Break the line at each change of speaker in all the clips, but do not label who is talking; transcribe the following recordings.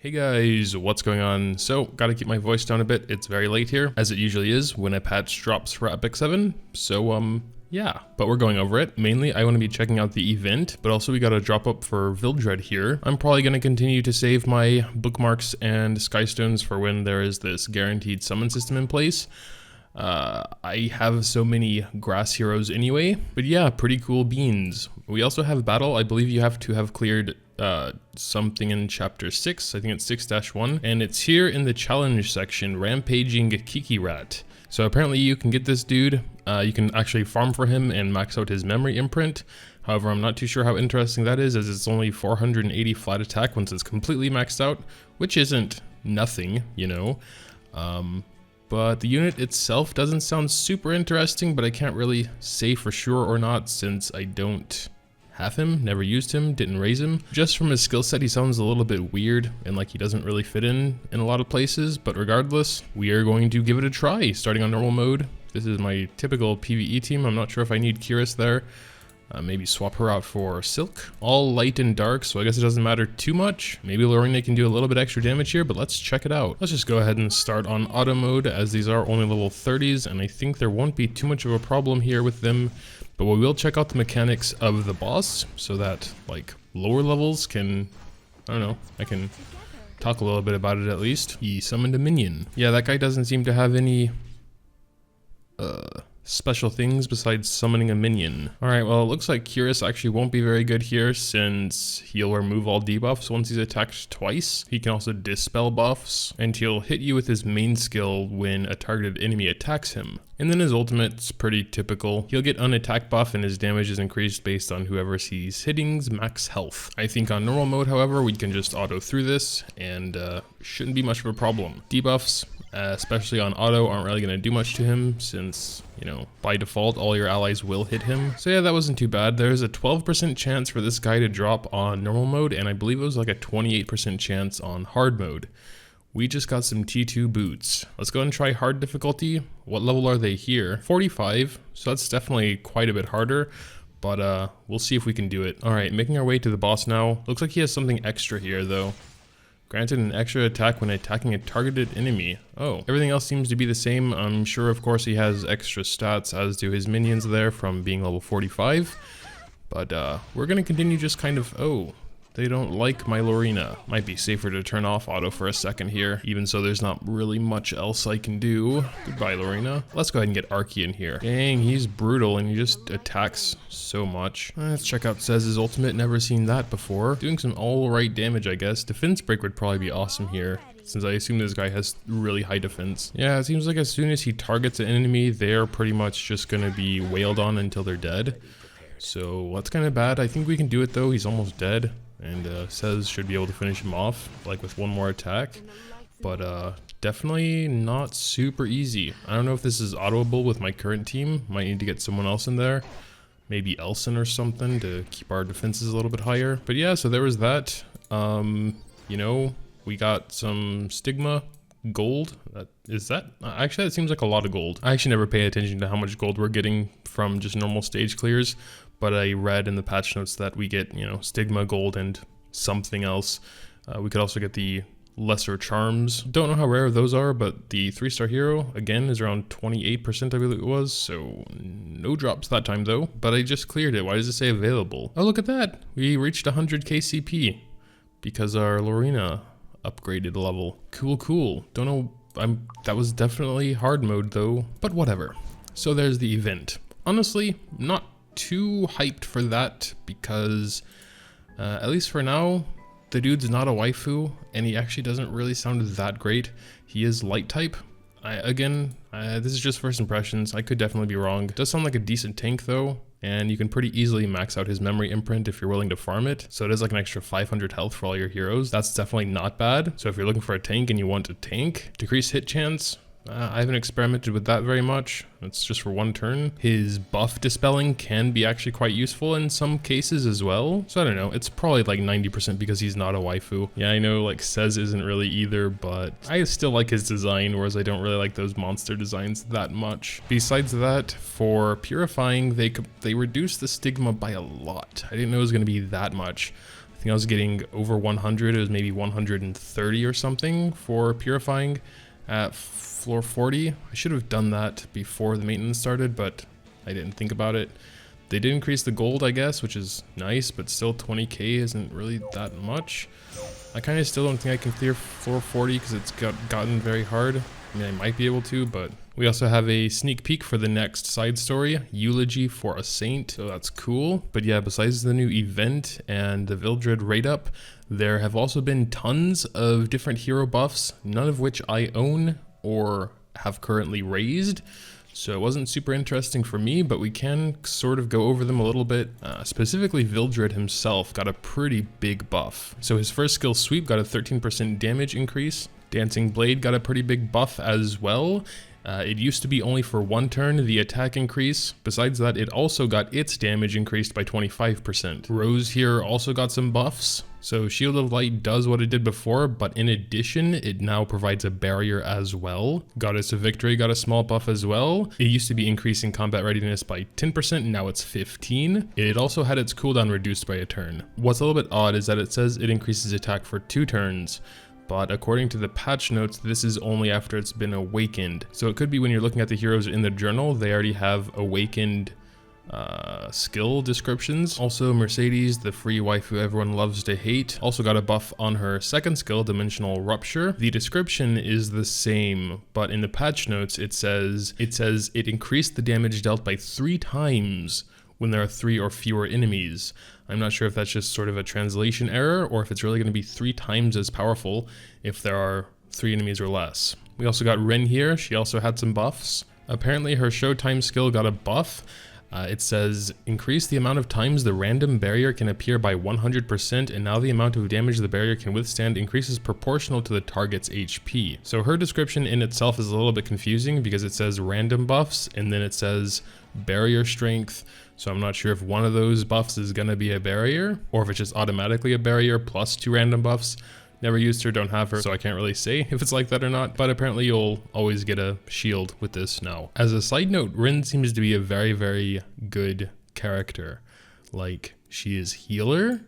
Hey guys, what's going on? So, gotta keep my voice down a bit. It's very late here, as it usually is when a patch drops for Epic 7. So, yeah, but we're going over it. Mainly, I want to be checking out the event, but also we got a drop up for Vildred here. I'm probably going to continue to save my bookmarks and skystones for when there is this guaranteed summon system in place. I have so many grass heroes anyway, but yeah, pretty cool beans. We also have battle. I believe you have to have cleared something in chapter 6, I think it's 6-1, and it's here in the challenge section, Rampaging Kikirat. So apparently you can get this dude, you can actually farm for him and max out his memory imprint. However, I'm not too sure how interesting that is, as it's only 480 flat attack once it's completely maxed out, which isn't nothing, you know. But the unit itself doesn't sound super interesting, but I can't really say for sure or not since I don't have him, never used him, didn't raise him. Just from his skill set, he sounds a little bit weird and like he doesn't really fit in a lot of places, but regardless, we are going to give it a try, starting on normal mode. This is my typical PvE team. I'm not sure if I need Kikirat there. Maybe swap her out for Silk. All light and dark, so I guess it doesn't matter too much. Maybe Lorena can do a little bit extra damage here, but let's check it out. Let's just go ahead and start on auto mode, as these are only level 30s, and I think there won't be too much of a problem here with them. But we will check out the mechanics of the boss, so that, like, lower levels can, I don't know, I can talk a little bit about it at least. He summoned a minion. Yeah, that guy doesn't seem to have any, special things besides summoning a minion. Alright, well, it looks like Kikirat actually won't be very good here since he'll remove all debuffs once he's attacked twice. He can also dispel buffs, and he'll hit you with his main skill when a targeted enemy attacks him. And then his ultimate's pretty typical. He'll get an attack buff and his damage is increased based on whoever sees hitting's max health. I think on normal mode, however, we can just auto through this and shouldn't be much of a problem. Debuffs, especially on auto, aren't really going to do much to him since, you know, by default, all your allies will hit him. So yeah, that wasn't too bad. There's a 12% chance for this guy to drop on normal mode, and I believe it was like a 28% chance on hard mode. We just got some T2 boots. Let's go and try hard difficulty. What level are they here? 45, so that's definitely quite a bit harder, but we'll see if we can do it. All right, making our way to the boss now. Looks like he has something extra here though. Granted an extra attack when attacking a targeted enemy. Oh, everything else seems to be the same. I'm sure of course he has extra stats, as do his minions there from being level 45. But we're gonna continue just kind of, oh, they don't like my Lorena. Might be safer to turn off auto for a second here, even so there's not really much else I can do. Goodbye, Lorena. Let's go ahead and get Arky in here. Dang, he's brutal and he just attacks so much. Let's check out Cez's ultimate, never seen that before. Doing some alright damage, I guess. Defense break would probably be awesome here, since I assume this guy has really high defense. Yeah, it seems like as soon as he targets an enemy, they're pretty much just gonna be wailed on until they're dead. So that's kind of bad. I think we can do it though, he's almost dead. And Cez should be able to finish him off, like with one more attack. But definitely not super easy. I don't know if this is autoable with my current team. Might need to get someone else in there. Maybe Elson or something to keep our defenses a little bit higher. But yeah, so there was that. You know, we got some stigma. Gold. Actually, that seems like a lot of gold. I actually never pay attention to how much gold we're getting from just normal stage clears. But I read in the patch notes that we get, you know, stigma, gold, and something else. We could also get the lesser charms. Don't know how rare those are, but the 3-star hero, again, is around 28%, I believe it was. So no drops that time, though. But I just cleared it. Why does it say available? Oh, look at that. We reached 100 KCP because our Lorena upgraded level. Cool. Don't know. That was definitely hard mode, though. But whatever. So there's the event. Honestly, not too hyped for that because at least for now the dude's not a waifu and he actually doesn't really sound that great. He is light type. This is just first impressions. I could definitely be wrong. It does sound like a decent tank though, and you can pretty easily max out his memory imprint if you're willing to farm it. So it is like an extra 500 health for all your heroes. That's definitely not bad. So if you're looking for a tank and you want a tank, decrease hit chance, I haven't experimented with that very much. It's just for one turn. His buff dispelling can be actually quite useful in some cases as well. So I don't know, it's probably like 90% because he's not a waifu. Yeah, I know like Cez isn't really either, but I still like his design, whereas I don't really like those monster designs that much. Besides that, for Purifying, they reduced the stigma by a lot. I didn't know it was going to be that much. I I think I was getting over 100. It was maybe 130 or something for Purifying at floor 40. I should have done that before the maintenance started, but I didn't think about it. They did increase the gold, I guess, which is nice, but still 20k isn't really that much. I kind of still don't think I can clear floor 40 because it's gotten very hard. I mean, I might be able to, but we also have a sneak peek for the next side story, Eulogy for a Saint, so that's cool. But yeah, besides the new event and the Vildred raid up, there have also been tons of different hero buffs, none of which I own or have currently raised. So it wasn't super interesting for me, but we can sort of go over them a little bit. Specifically, Vildred himself got a pretty big buff. So his first skill, Sweep, got a 13% damage increase. Dancing Blade got a pretty big buff as well. It used to be only for 1 turn, the attack increase. Besides that, it also got its damage increased by 25%. Rose here also got some buffs. So Shield of Light does what it did before, but in addition, it now provides a barrier as well. Goddess of Victory got a small buff as well. It used to be increasing combat readiness by 10%, now it's 15. It also had its cooldown reduced by a turn. What's a little bit odd is that it says it increases attack for 2 turns. But according to the patch notes, this is only after it's been awakened. So it could be when you're looking at the heroes in the journal, they already have awakened skill descriptions. Also, Mercedes, the free waifu everyone loves to hate, also got a buff on her second skill, Dimensional Rupture. The description is the same, but in the patch notes, it says it increased the damage dealt by 3 times when there are 3 or fewer enemies. I'm not sure if that's just sort of a translation error or if it's really going to be 3 times as powerful if there are 3 enemies or less. We also got Ren here. She also had some buffs. Apparently her Showtime skill got a buff. It says, increase the amount of times the random barrier can appear by 100%, and now the amount of damage the barrier can withstand increases proportional to the target's HP. So her description in itself is a little bit confusing because it says random buffs, and then it says barrier strength. So I'm not sure if one of those buffs is going to be a barrier, or if it's just automatically a barrier plus 2 random buffs. Never used her, don't have her, so I can't really say if it's like that or not, but apparently you'll always get a shield with this now. As a side note, Rin seems to be a very, very good character. Like, she is healer,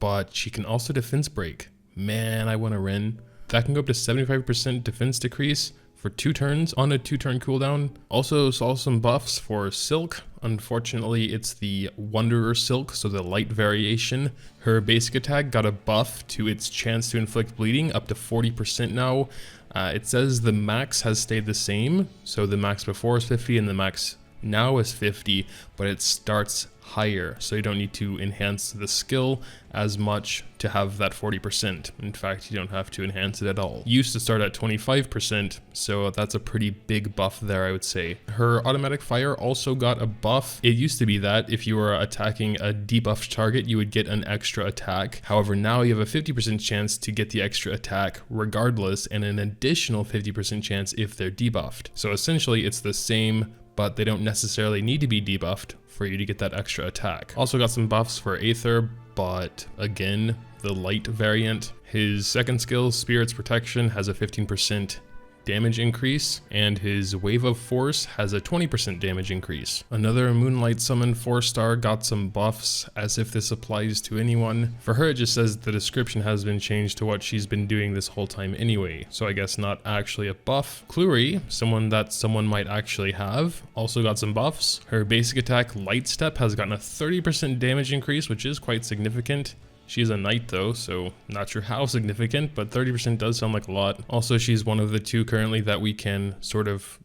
but she can also defense break. Man, I want a Rin. That can go up to 75% defense decrease for 2 turns on a 2-turn cooldown. Also saw some buffs for Silk. Unfortunately, it's the Wanderer Silk, so the light variation. Her basic attack got a buff to its chance to inflict bleeding, up to 40% now. It says the max has stayed the same, so the max before is 50 and the max now is 50, but it starts higher, so you don't need to enhance the skill as much to have that 40%. In fact, you don't have to enhance it at all. Used to start at 25%, so that's a pretty big buff there, I would say. Her automatic fire also got a buff. It used to be that if you were attacking a debuffed target, you would get an extra attack. However, now you have a 50% chance to get the extra attack regardless, and an additional 50% chance if they're debuffed. So essentially, it's the same, but they don't necessarily need to be debuffed for you to get that extra attack. Also got some buffs for Aether, but again, the light variant. His second skill, Spirit's Protection, has a 15% damage increase, and his Wave of Force has a 20% damage increase. Another Moonlight Summon 4-star got some buffs, as if this applies to anyone. For her, it just says the description has been changed to what she's been doing this whole time anyway, so I guess not actually a buff. Clury, someone that someone might actually have, also got some buffs. Her basic attack, Light Step, has gotten a 30% damage increase, which is quite significant. She's a knight though, so not sure how significant, but 30% does sound like a lot. Also, she's one of the 2 currently that we can sort of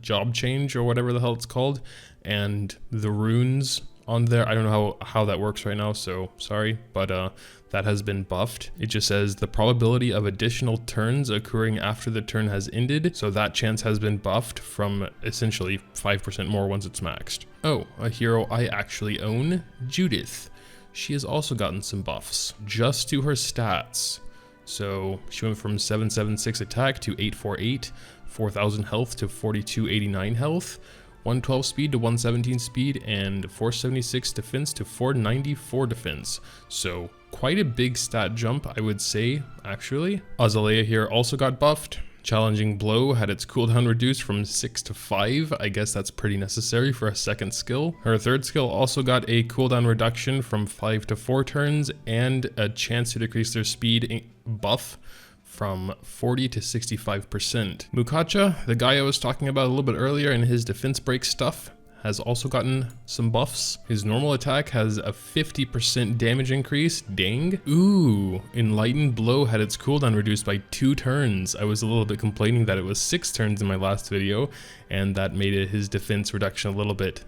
job change or whatever the hell it's called. And the runes on there, I don't know how that works right now, so sorry, but that has been buffed. It just says the probability of additional turns occurring after the turn has ended, so that chance has been buffed from essentially 5% more once it's maxed. Oh, a hero I actually own, Judith. She has also gotten some buffs just to her stats. So she went from 776 attack to 848, 4000 health to 4289 health, 112 speed to 117 speed, and 476 defense to 494 defense. So quite a big stat jump, I would say, actually. Azalea here also got buffed. Challenging Blow had its cooldown reduced from 6 to 5. I guess that's pretty necessary for a second skill. Her third skill also got a cooldown reduction from 5 to 4 turns and a chance to decrease their speed buff from 40 to 65%. Mukacha, the guy I was talking about a little bit earlier in his defense break stuff, has also gotten some buffs. His normal attack has a 50% damage increase. Dang. Ooh, Enlightened Blow had its cooldown reduced by 2 turns. I was a little bit complaining that it was 6 turns in my last video, and that made it his defense reduction a little bit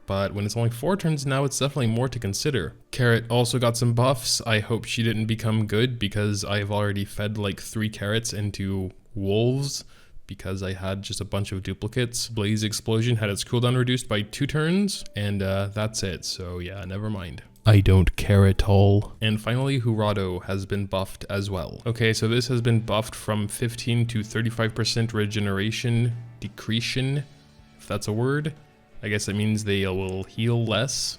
but when it's only 4 turns now, it's definitely more to consider. Carrot also got some buffs. I hope she didn't become good because I've already fed like 3 carrots into wolves because I had just a bunch of duplicates. Blaze Explosion had its cooldown reduced by 2 turns, and that's it. So yeah, never mind. I don't care at all. And finally, Hurado has been buffed as well. Okay, so this has been buffed from 15 to 35% regeneration decretion, if that's a word. I guess that means they will heal less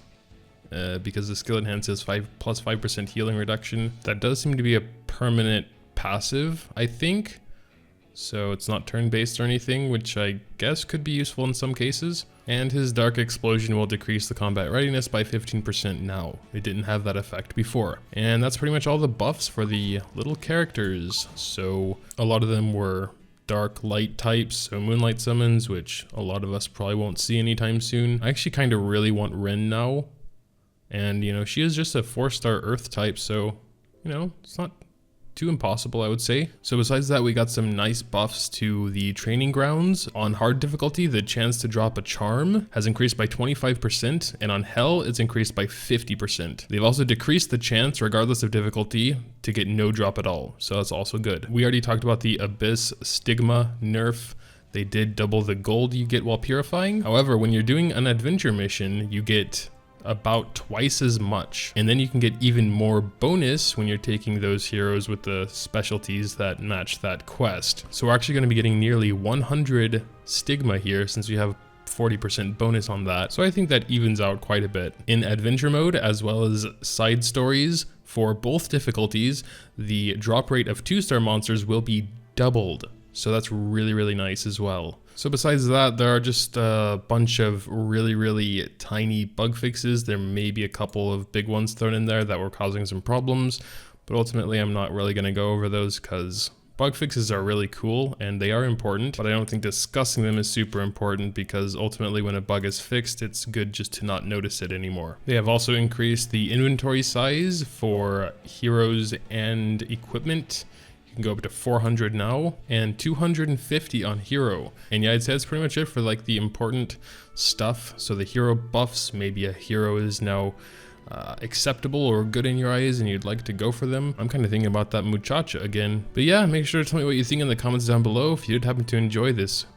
because the skill enhances plus 5% healing reduction. That does seem to be a permanent passive, I think. So it's not turn-based or anything, which I guess could be useful in some cases. And his Dark Explosion will decrease the combat readiness by 15% now. It didn't have that effect before. And that's pretty much all the buffs for the little characters. So a lot of them were dark light types, so Moonlight Summons, which a lot of us probably won't see anytime soon. I actually kind of really want Ren now. And, you know, she is just a 4-star Earth type, so, you know, it's not too impossible, I would say. So besides that, we got some nice buffs to the training grounds. On hard difficulty, the chance to drop a charm has increased by 25%, and on hell, it's increased by 50%. They've also decreased the chance, regardless of difficulty, to get no drop at all, so that's also good. We already talked about the Abyss Stigma nerf. They did double the gold you get while purifying. However, when you're doing an adventure mission, you get about twice as much, and then you can get even more bonus when you're taking those heroes with the specialties that match that quest. So we're actually going to be getting nearly 100 stigma here since we have 40% bonus on that. So I think that evens out quite a bit. In adventure mode, as well as side stories, for both difficulties, the drop rate of 2-star monsters will be doubled. So that's really, really nice as well. So besides that, there are just a bunch of really tiny bug fixes. There may be a couple of big ones thrown in there that were causing some problems, but ultimately I'm not really going to go over those because bug fixes are really cool and they are important, but I don't think discussing them is super important because ultimately when a bug is fixed, it's good just to not notice it anymore. They have also increased the inventory size for heroes and equipment. Can go up to 400 now and 250 on hero. And yeah, I'd say that's pretty much it for like the important stuff. So the hero buffs, maybe a hero is now acceptable or good in your eyes and you'd like to go for them. I'm kind of thinking about that muchacha again. But yeah, make sure to tell me what you think in the comments down below. If you did happen to enjoy this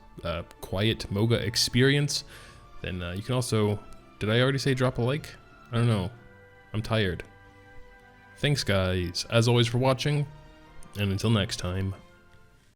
quiet Moga experience, then you can also, did I already say drop a like? I don't know. I'm tired. Thanks guys, as always, for watching. And until next time.